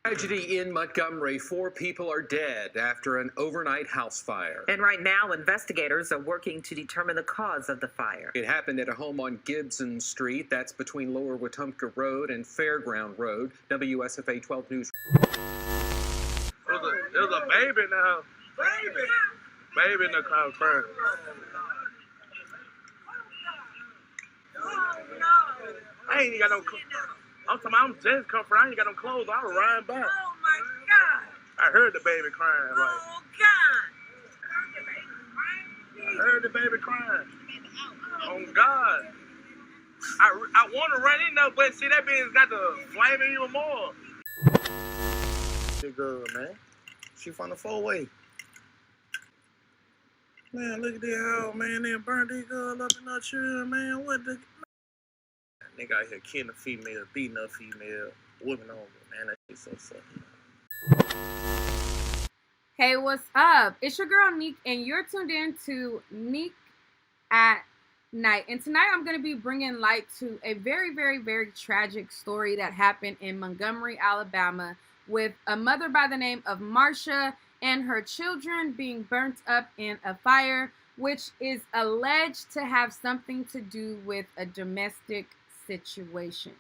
Tragedy in Montgomery. 4 people are dead after an overnight house fire. And right now, investigators are working to determine the cause of the fire. It happened at a home on Gibson Street. That's between Lower Wetumpka Road and Fairground Road. WSFA 12 News. There was a baby in the house. Baby in the house crying. I ain't got no clothes. I'm talking about I'm just come from. I ain't got no clothes. I was riding back. Oh my God. I heard the baby crying. Like, Oh God. I heard the baby crying. Oh God. I want to run in there, but see that bitch got the flame even more. Good girl, man. She from the 4-way. Man, look at this hoe, man. They burnt this girl up in her chair, man. What the... Nigga out here killing a female, beating a female, women over, man. That shit so sucky. Hey, what's up? It's your girl, Nique, and you're tuned in to Nique at Night. And tonight I'm going to be bringing light to a very, very, very tragic story that happened in Montgomery, Alabama, with a mother by the name of Marsha and her children being burnt up in a fire, which is alleged to have something to do with a domestic situation.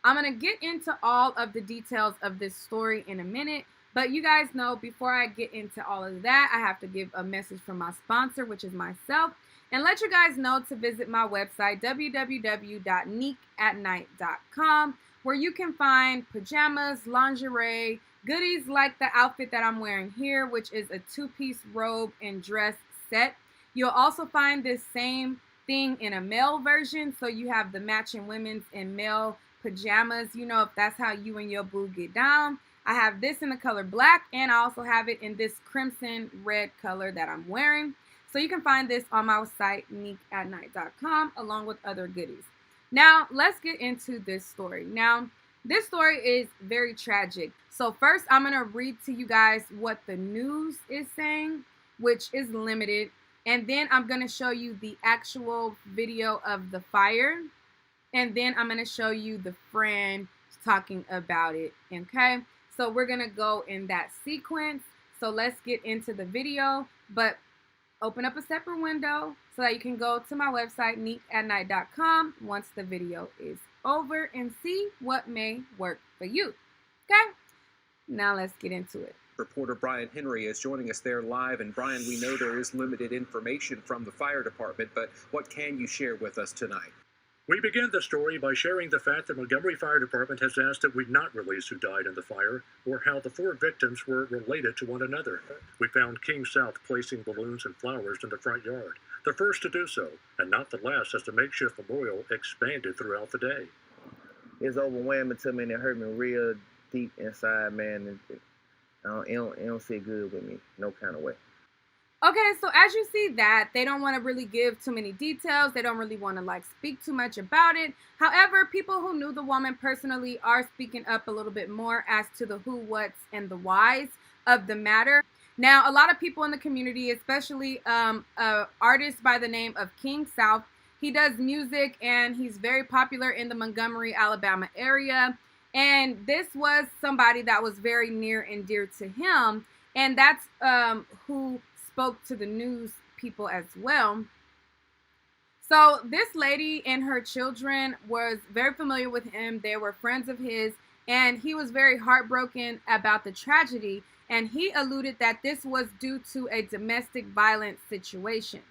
I'm going to get into all of the details of this story in a minute, but you guys know before I get into all of that, I have to give a message from my sponsor, which is myself, and let you guys know to visit my website, www.niqueatnight.com, where you can find pajamas, lingerie, goodies like the outfit that I'm wearing here, which is a 2-piece robe and dress set. You'll also find this same thing in a male version, so you have the matching women's and male pajamas, you know, if that's how you and your boo get down. I have this in the color black, and I also have it in this crimson red color that I'm wearing. So you can find this on my site, niqueatnight.com, along with other goodies. Now, let's get into this story. Now, this story is very tragic. So first, I'm going to read to you guys what the news is saying, which is limited. And then I'm going to show you the actual video of the fire. And then I'm going to show you the friend talking about it. Okay? So we're going to go in that sequence. So let's get into the video. But open up a separate window so that you can go to my website, niqueatnight.com, once the video is over and see what may work for you. Okay? Now let's get into it. Reporter Brian Henry is joining us there live. And Brian, we know there is limited information from the fire department, but what can you share with us tonight? We begin the story by sharing the fact that Montgomery Fire Department has asked that we not release who died in the fire or how the 4 victims were related to one another. We found King South placing balloons and flowers in the front yard, the first to do so, and not the last, as the makeshift memorial expanded throughout the day. It's overwhelming to me, and it hurt me real deep inside, man. It don't sit good with me, no kind of way. Okay, so as you see that, they don't want to really give too many details. They don't really want to speak too much about it. However, people who knew the woman personally are speaking up a little bit more as to the who, what's, and the whys of the matter. Now, a lot of people in the community, especially an artist by the name of King South, he does music and he's very popular in the Montgomery, Alabama area. And this was somebody that was very near and dear to him. And that's who spoke to the news people as well. So this lady and her children was very familiar with him. They were friends of his, and he was very heartbroken about the tragedy. And he alluded that this was due to a domestic violence situation.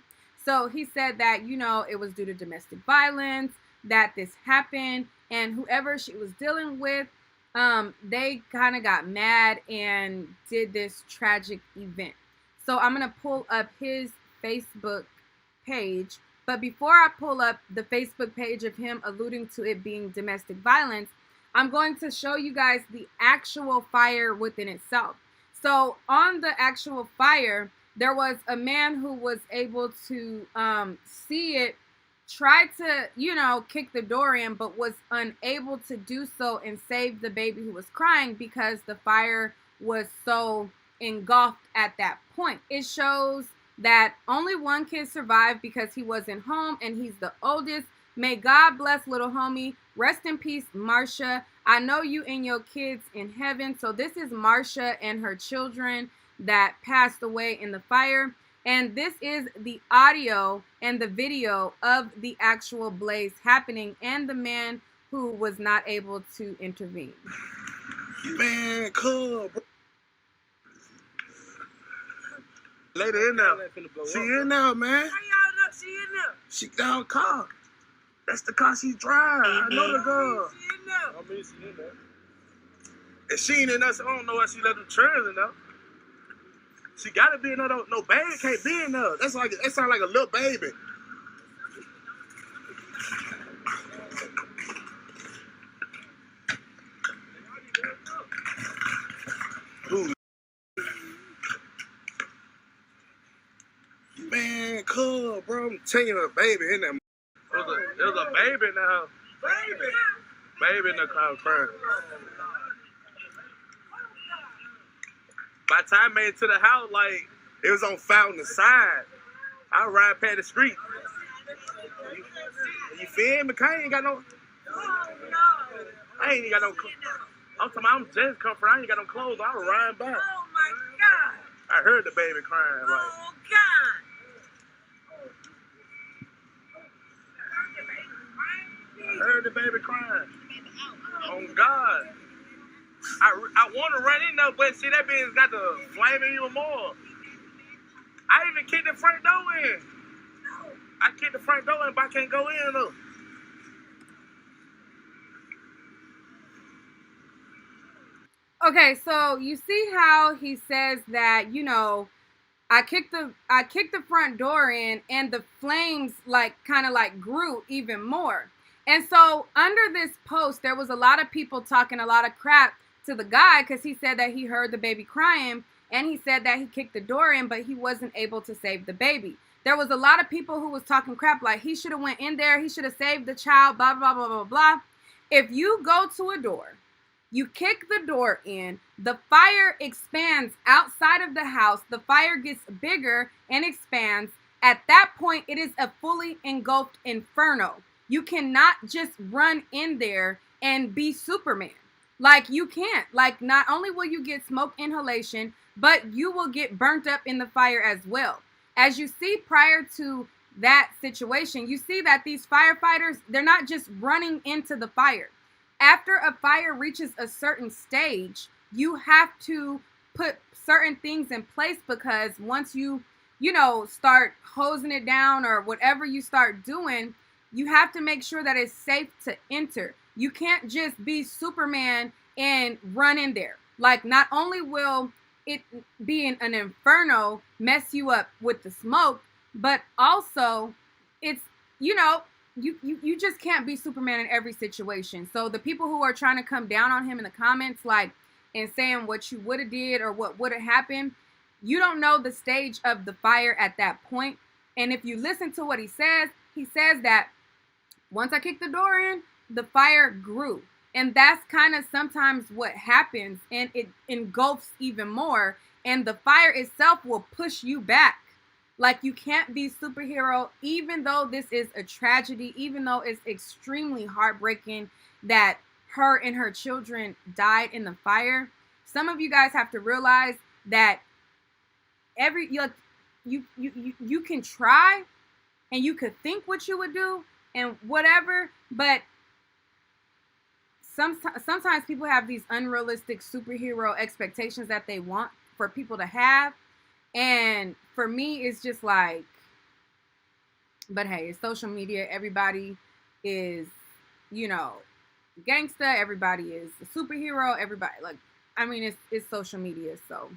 So he said that, you know, it was due to domestic violence that this happened, and whoever she was dealing with, they kind of got mad and did this tragic event. So I'm going to pull up his Facebook page. But before I pull up the Facebook page of him alluding to it being domestic violence, I'm going to show you guys the actual fire within itself. So on the actual fire, there was a man who was able to see it, tried to, you know, kick the door in, but was unable to do so and save the baby who was crying because the fire was so engulfed at that point. It shows that only one kid survived because he wasn't home and he's the oldest. May God bless little homie. Rest in peace, Marsha. I know you and your kids in heaven. So this is Marsha and her children that passed away in the fire. And this is the audio and the video of the actual blaze happening and the man who was not able to intervene. Man, cool, bro. Lady in there. She in there, man. How y'all know she in there? She got her car. That's the car she drive. I know the girl. She in there. I mean, she in there. And she ain't in there, so I don't know why she let them chairs in there. She gotta be in there. No baby can't be in there. That sound like a little baby. Ooh. Man, cool, bro. I'm telling you, a baby in there. There's a baby in the house. Baby in the car crying. By the time I made it to the house, like, It was on Fountain side. I ride past the street. You feel me? I ain't got no. I ain't even got no. I'm talking about I'm just come from. I ain't got no clothes. I was riding by. Oh my God. I heard the baby crying. Like, Oh God. I heard the baby crying. Oh God. I want to run in there, but see that bitch got the flaming even more. I even kicked the front door in. I kicked the front door in, but I can't go in though. Okay, so you see how he says that, you know, I kicked the front door in and the flames kind of grew even more. And so under this post, there was a lot of people talking a lot of crap to the guy because he said that he heard the baby crying and he said that he kicked the door in, but he wasn't able to save the baby. There was a lot of people who was talking crap like he should have went in there, he should have saved the child, blah, blah, blah, blah, blah. If you go to a door, you kick the door in, the fire expands outside of the house, the fire gets bigger and expands. At that point, it is a fully engulfed inferno. You cannot just run in there and be Superman. Like, you can't. Like, not only will you get smoke inhalation, but you will get burnt up in the fire as well. As you see prior to that situation, you see that these firefighters, they're not just running into the fire. After a fire reaches a certain stage, you have to put certain things in place because once you start hosing it down or whatever you start doing, you have to make sure that it's safe to enter. You can't just be Superman and run in there. Like, not only will it being an inferno mess you up with the smoke, but also it's, you just can't be Superman in every situation. So the people who are trying to come down on him in the comments, and saying what you would have did or what would have happened, you don't know the stage of the fire at that point. And if you listen to what he says that once I kicked the door in, the fire grew. And that's kind of sometimes what happens, and it engulfs even more, and the fire itself will push you back. Like, you can't be superhero, even though this is a tragedy, even though it's extremely heartbreaking that her and her children died in the fire. Some of you guys have to realize that you can try and you could think what you would do and whatever, but sometimes people have these unrealistic superhero expectations that they want for people to have. And for me, it's just like, but hey, it's social media. Everybody is, gangsta. Everybody is a superhero. Everybody, it's social media. So.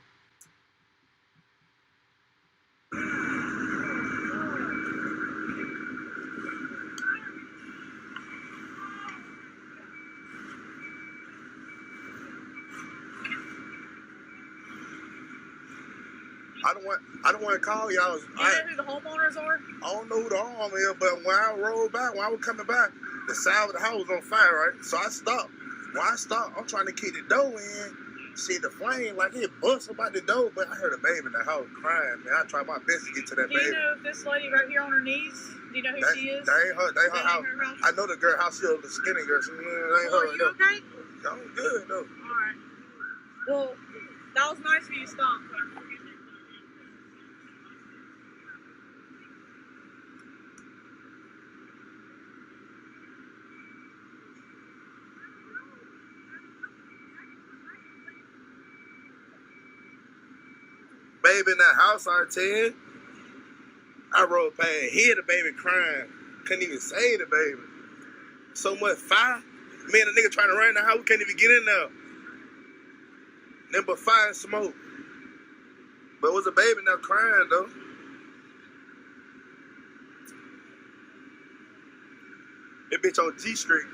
I don't want to call y'all. You know who the homeowners are? I don't know who the home is, but when I rolled back, when I was coming back, the side of the house was on fire, right? So I stopped. When I stopped, I'm trying to kick the door in, see the flame, like it bust about the door, but I heard a baby in the house crying, man. I tried my best to get to that Do baby. you know if this lady right here on her knees? Do you know who she is? That ain't her. That ain't her house. Her house? I know the girl house. She was the skinny girl. She ain't Well, her. are you okay? I'm good though. Alright. Well, that was nice of you to stop. Baby in that house, I tell you. I rode past, hear the baby crying. Couldn't even save the baby. So much fire. Me and the nigga trying to run in the house, we can't even get in there. Nothing but fire and smoke. But it was a baby now crying though. That bitch on G Street.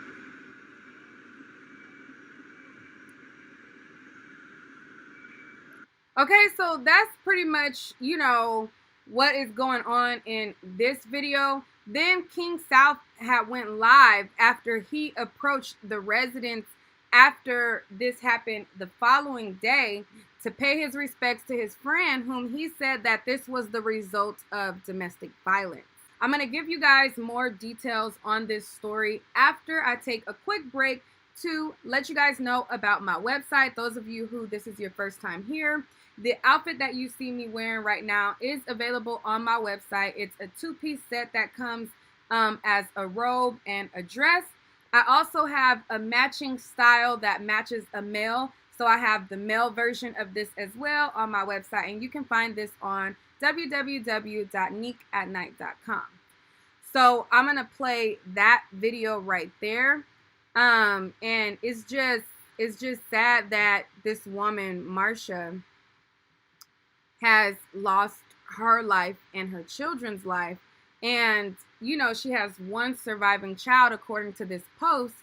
Okay, so that's pretty much, you know, what is going on in this video. Then King South had went live after he approached the residents after this happened the following day to pay his respects to his friend, whom he said that this was the result of domestic violence. I'm going to give you guys more details on this story after I take a quick break to let you guys know about my website. Those of you who this is your first time here, the outfit that you see me wearing right now is available on my website. It's a two-piece set that comes as a robe and a dress. I also have a matching style that matches a male. So I have the male version of this as well on my website. And you can find this on www.niqueatnite.com. So I'm going to play that video right there. And it's just sad that this woman, Marsha, has lost her life and her children's life. And, you know, she has one surviving child, according to this post,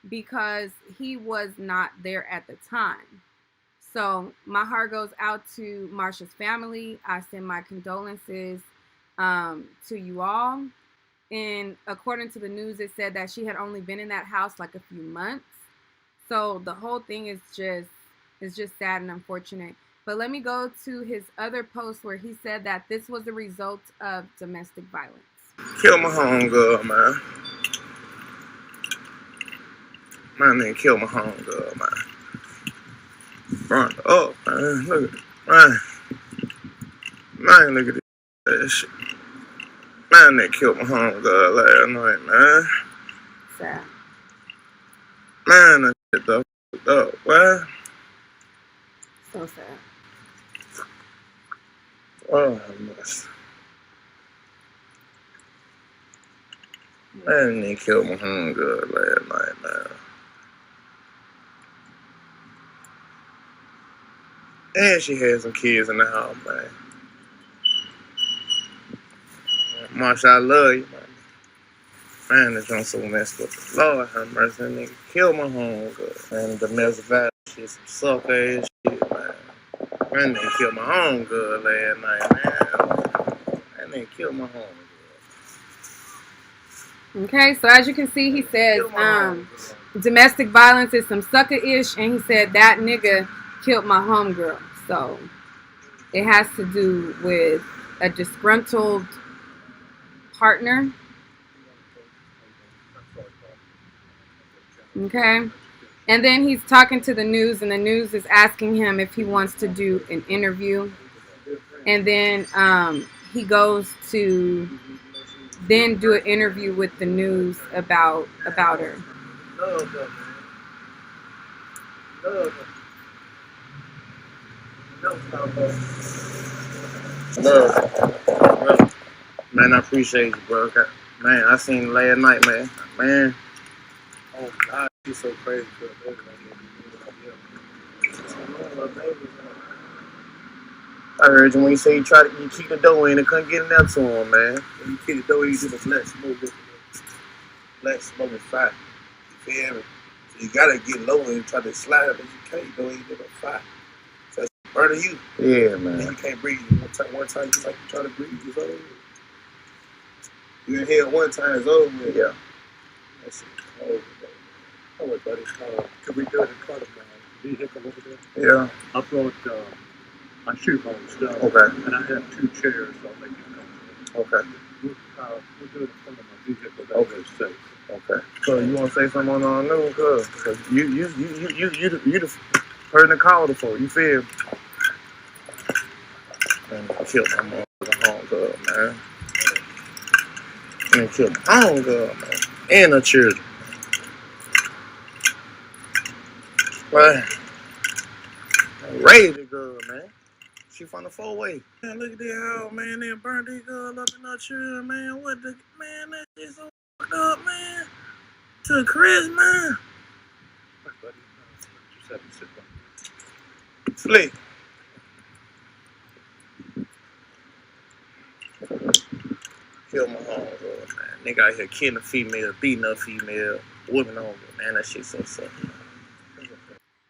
because he was not there at the time. So my heart goes out to Marsha's family. I send my condolences to you all. And according to the news, it said that she had only been in that house like a few months. So the whole thing is just sad and unfortunate. But let me go to his other post where he said that this was the result of domestic violence. Kill my homegirl, man. My nigga kill my homegirl, man. Run up, man. Look at it. Man, look at this shit. Man, they killed my homegirl last night, man. Sad. Man, that shit up, what? So sad. Oh, I must. Man, they killed my homegirl last night, man. And she had some kids in the house, man. Marsha, I love you, man. Man, this joint so messed up. Lord have mercy, that nigga killed my homegirl. Man, domestic violence shit, some sucker ass shit, man. Man, they killed my homegirl last night, man. Man, they killed my homegirl. Okay, so as you can see, he says domestic violence is some sucker-ish, and he said that nigga killed my homegirl. So it has to do with a disgruntled partner. Okay, and then he's talking to the news, and the news is asking him if he wants to do an interview, and then he goes to then do an interview with the news about her. Man, I appreciate you, bro. Man, I seen it last night, man. Man. Oh, God, she's so crazy for a baby like that. I heard you when you say you keep the door in and couldn't get in there to him, man. When you keep the door, you just let smoke with it. Let smoke is fire. You feel me? So you gotta get low and try to slide it, but you can't. Though you get a fire. So it's burning you. Yeah, man. And you can't breathe. One time you like try to breathe, it's over. You inhale one time, it's over. Yeah. That shit cold, bro. Oh, wait, buddy. Can we do it in front of my vehicle over there? Yeah. I brought my shoebox stuff. Okay. And I have 2 chairs, so I'll make it comfortable. Okay. We'll do it in front of my Okay. Okay. So you want to say something on the news, cause you the person that called it for. You feel? Man, I killed my motherfucking homegirl, man. And killed my homegirl, man. And her children. Man, raised the girl, man. She from the four-way. Man, look at this house, man. They burned this girl up in her children, man. What the man? That shit so fucked up, man. To Chris, man. Flick. Kill my homegirl, man. Nigga out here killing a female, beating a female, whipping on her, man. That shit so sad.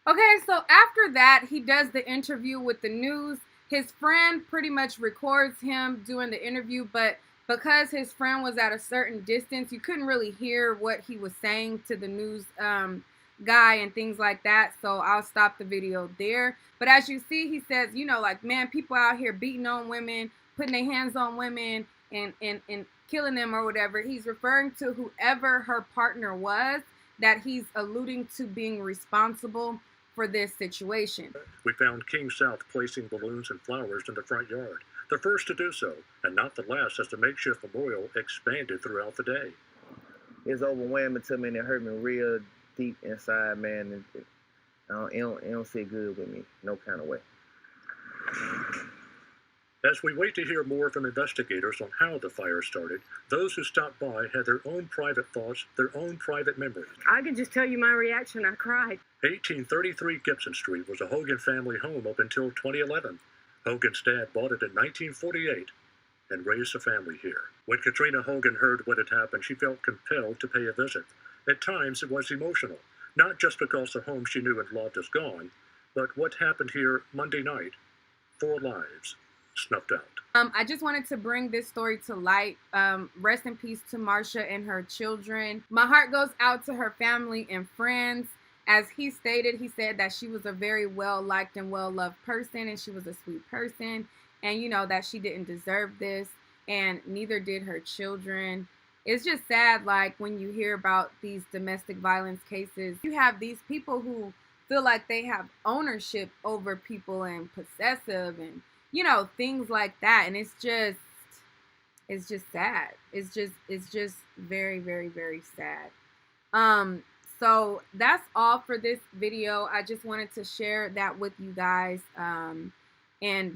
Okay, so after that, he does the interview with the news. His friend pretty much records him doing the interview, but because his friend was at a certain distance, you couldn't really hear what he was saying to the news guy and things like that. So I'll stop the video there. But as you see, he says, you know, like, man, people out here beating on women, putting their hands on women and killing them or whatever. He's referring to whoever her partner was that he's alluding to being responsible for this situation. We found King South placing balloons and flowers in the front yard, the first to do so, and not the last, as the makeshift memorial expanded throughout the day. It's overwhelming to me and it hurt me real deep inside, man. It don't sit good with me, no kind of way. As we wait to hear more from investigators on how the fire started, those who stopped by had their own private thoughts, their own private memories. I can just tell you my reaction. I cried. 1833 Gibson Street was a Hogan family home up until 2011. Hogan's dad bought it in 1948 and raised a family here. When Katrina Hogan heard what had happened, she felt compelled to pay a visit. At times, it was emotional, not just because the home she knew and loved is gone, but what happened here Monday night. 4 lives snuffed out. I just wanted to bring this story to light. Rest in peace to Marsha and her children. My heart goes out to her family and friends. As he stated, he said that she was a very well-liked and well-loved person, and she was a sweet person, and you know that she didn't deserve this, and neither did her children. It's just sad, like, when you hear about these domestic violence cases, you have these people who feel like they have ownership over people and possessive and, you know, things like that. And it's just sad. It's just very, very, very sad. So that's all for this video. I just wanted to share that with you guys and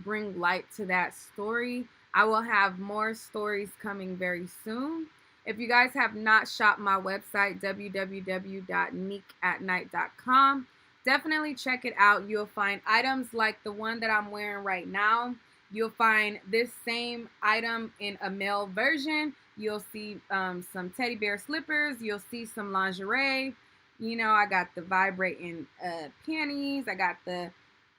bring light to that story. I will have more stories coming very soon. If you guys have not shopped my website, www.niqueatnite.com, definitely check it out. You'll find items like the one that I'm wearing right now. You'll find this same item in a male version. You'll see some teddy bear slippers. You'll see some lingerie. You know, I got the vibrating panties. I got the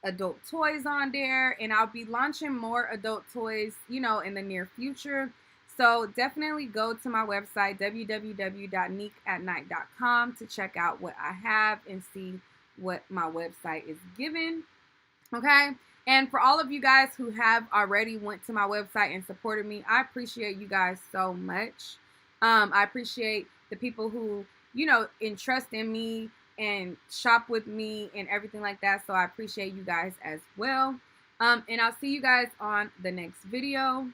adult toys on there. And I'll be launching more adult toys, you know, in the near future. So definitely go to my website, www.niqueatnite.com, to check out what I have and see what my website is giving. Okay? And for all of you guys who have already went to my website and supported me, I appreciate you guys so much. I appreciate the people who, you know, entrust in me and shop with me and everything like that. So I appreciate you guys as well. And I'll see you guys on the next video.